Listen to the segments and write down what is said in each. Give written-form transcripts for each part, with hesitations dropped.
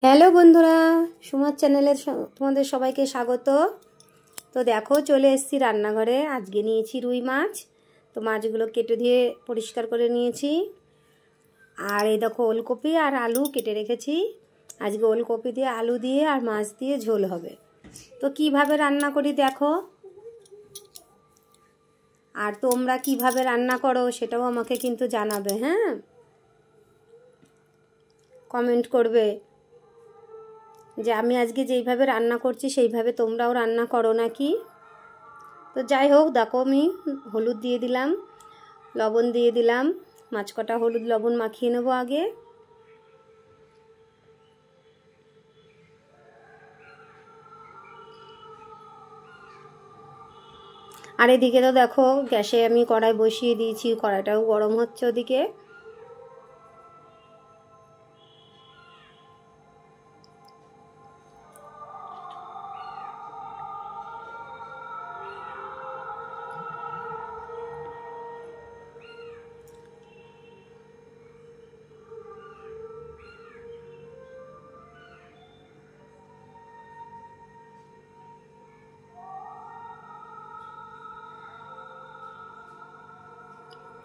Hello বন্ধুরা, সুমার চ্যানেলের তোমাদের সবাইকে স্বাগত। তো দেখো, চলে এসেছি রান্নাঘরে। আজকে নিয়েছি রুই মাছ। তো মাছগুলো কেটে দিয়ে পরিষ্কার করে নিয়েছি। আর এই দেখো, ওলকপি আর আলু কেটে রেখেছি। আজকে ওলকপি দিয়ে, আলু দিয়ে আর মাছ দিয়ে ঝোল হবে। তো কিভাবে রান্না করি দেখো। আর তোমরা কিভাবে রান্না করো সেটাও আমাকে কিন্তু জানাবে, হ্যাঁ, কমেন্ট করবে যে আমি আজকে যেইভাবে রান্না করছি সেইভাবে তোমরাও রান্না করো নাকি। তো যাই হোক, দেখো আমি হলুদ দিয়ে দিলাম, লবণ দিয়ে দিলাম। মাছ কটা হলুদ লবণ মাখিয়ে নেবো আগে। আর এদিকে তো দেখো, গ্যাসে আমি কড়াই বসিয়ে দিয়েছি, কড়াইটাও গরম হচ্ছে ওদিকে।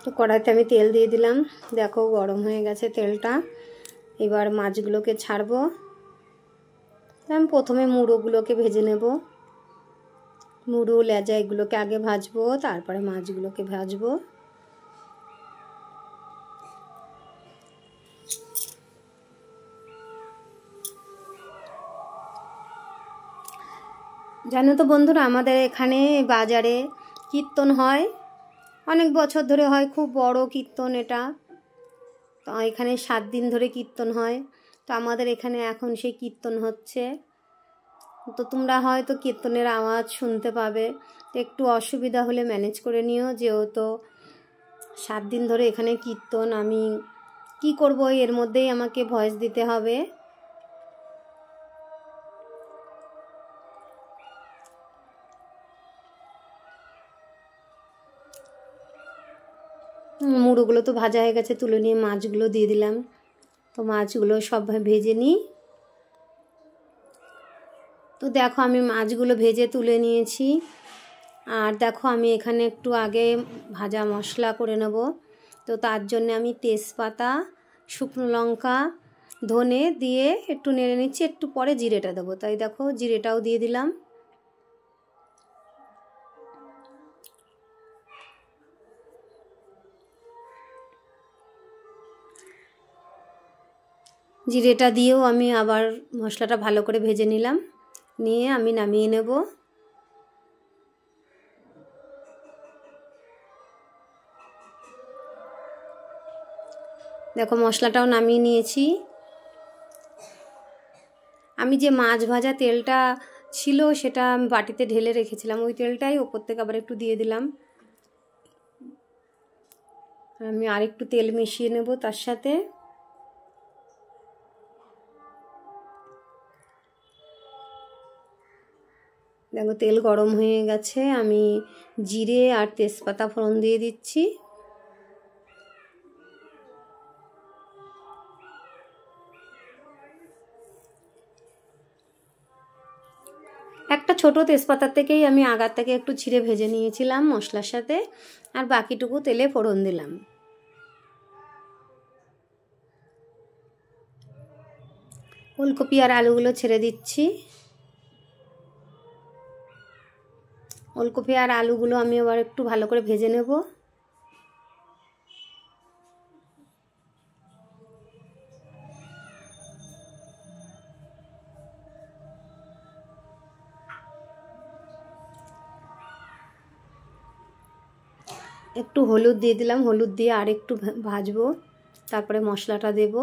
তো কড়াইতে আমি তেল দিয়ে দিলাম, দেখো গরম হয়ে গেছে তেলটা। এবার মাছগুলোকে ছাড়বো। আমি প্রথমে মুড়োগুলোকে ভেজে নেব। মুড়ো, লেজা এগুলোকে আগে ভাজবো, তারপরে মাছগুলোকে ভাজবো। জানো তো বন্ধুরা, আমাদের এখানে বাজারে কীর্তন হয়, অনেক বছর ধরে হয়, খুব বড় কীর্তন এটা। তো এখানে 7 দিন ধরে কীর্তন হয়। তো আমাদের এখানে এখন সেই কীর্তন হচ্ছে। তো তোমরা হয়তো কীর্তনের আওয়াজ শুনতে পাবে। তো একটু অসুবিধা হলে ম্যানেজ করে নিও, যেহেতু 7 দিন ধরে এখানে কীর্তন। আমি কি করব, এর মধ্যেই আমাকে ভয়েস দিতে হবে। মুড়োগুলো তো ভাজা হয়ে গেছে, তুলে নিয়ে মাছগুলো দিয়ে দিলাম। তো মাছগুলো সব ভেজে নিই। তো দেখো, আমি মাছগুলো ভেজে তুলে নিয়েছি। আর দেখো, আমি এখানে একটু আগে ভাজা মশলা করে নেব। তো তার জন্য আমি তেজপাতা, শুকনো লঙ্কা, ধনে দিয়ে একটু নেড়ে নিচ্ছি। একটু পরে জিরেটা দেবো, তাই দেখো জিরেটাও দিয়ে দিলাম। জিরেটা দিয়েও আমি আবার মশলাটা ভালো করে ভেজে নিলাম, নিয়ে আমি নামিয়ে নেব। দেখো, মশলাটাও নামিয়ে নিয়েছি। আমি যে মাছ ভাজা তেলটা ছিল সেটা আমি বাটিতে ঢেলে রেখেছিলাম, ওই তেলটাই ওপর থেকে আবার একটু দিয়ে দিলাম। আমি আরেকটু তেল মিশিয়ে নেব তার সাথে। দেখো, তেল গরম হয়ে গেছে। আমি জিরে আর তেজপাতা ফোড়ন দিয়ে দিচ্ছি। একটা ছোট তেজপাতার থেকেই আমি আগার থেকে একটু ছিঁড়ে ভেজে নিয়েছিলাম মশলার সাথে, আর বাকিটুকু তেলে ফোড়ন দিলাম। ফুলকপি আর আলুগুলো ছেড়ে দিচ্ছি। ফুলকপি আর আলুগুলো আমি আবার একটু ভালো করে ভেজে নেব। একটু হলুদ দিয়ে দিলাম, হলুদ দিয়ে আর একটু ভাজবো, তারপরে মশলাটা দেব।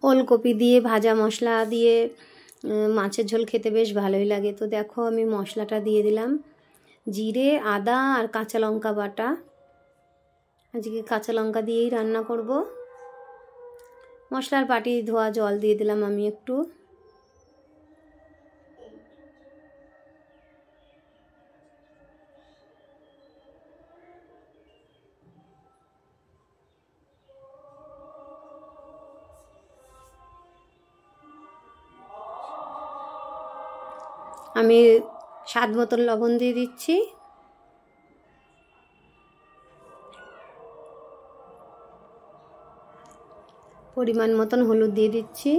ওলকপি দিয়ে ভাজা মশলা দিয়ে মাছের ঝোল খেতে বেশ ভালোই লাগে। তো দেখো, আমি মশলাটা দিয়ে দিলাম, জিরে, আদা আর কাঁচা লঙ্কা বাটা। আজকে কাঁচা লঙ্কা দিয়েই রান্না করব। মশলার বাটি ধোয়া জল দিয়ে দিলাম আমি একটু। আমি স্বাদ মতন লবণ দিয়ে দিচ্ছি। পরিমাণ মতন হলুদ দিয়ে দিচ্ছি।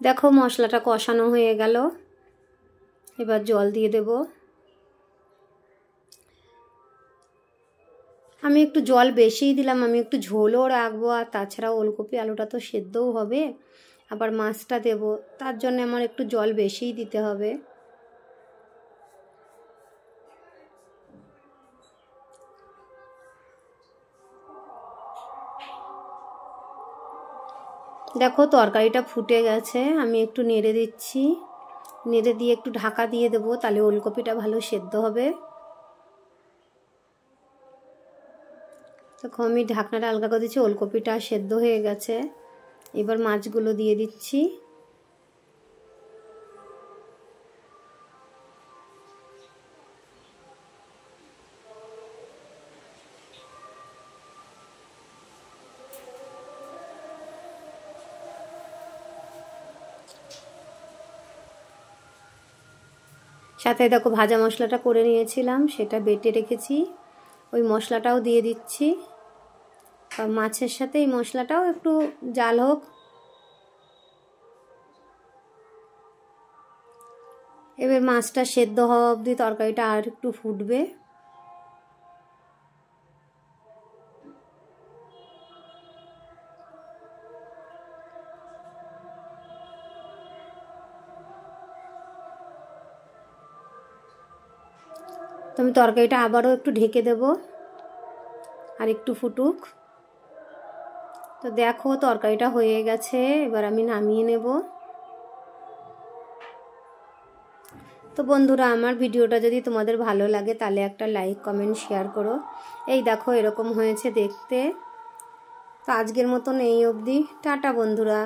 দেখো মশলাটা কষানো হয়ে গেল, এবার জল দিয়ে দেব। আমি একটু জল বেশিই দিলাম, আমি একটু ঝোলও রাখবো, আর তাছাড়া ওলকপি আলুটা তো সেদ্ধও হবে, আবার মাছটা দেব, তার জন্য আমার একটু জল বেশিই দিতে হবে। দেখো তরকারিটা ফুটে গেছে, আমি একটু নেড়ে দিচ্ছি, নেড়ে দিয়ে একটু ঢাকা দিয়ে দেবো, তাহলে ওলকপিটা ভালো সেদ্ধ হবে। দেখো আমি ঢাকনাটা আলগা করে দিচ্ছি, ওলকপিটা সেদ্ধ হয়ে গেছে। এবার মাছগুলো দিয়ে দিচ্ছি। সাথে দেখো ভাজা মশলাটা করে নিয়েছিলাম, সেটা বেটে রেখেছি, ওই মশলাটাও দিয়ে দিচ্ছি। আর মাছের সাথে এই মশলাটাও একটু জাল হোক। এবার মাছটা সেদ্ধ হওয়া অবধি তরকারিটা আর একটু ফুটবে। তো আমি তরকারিটা আবারও একটু ঢেকে দেব, আর একটু ফুটুক। তো দেখো তরকারিটা হয়ে গেছে, এবার আমি নামিয়ে নেব। তো বন্ধুরা, আমার ভিডিওটা যদি তোমাদের ভালো লাগে তাহলে একটা লাইক কমেন্ট শেয়ার করো। এই দেখো এরকম হয়েছে দেখতে। তো আজকের মতন এই অবধি, টাটা বন্ধুরা।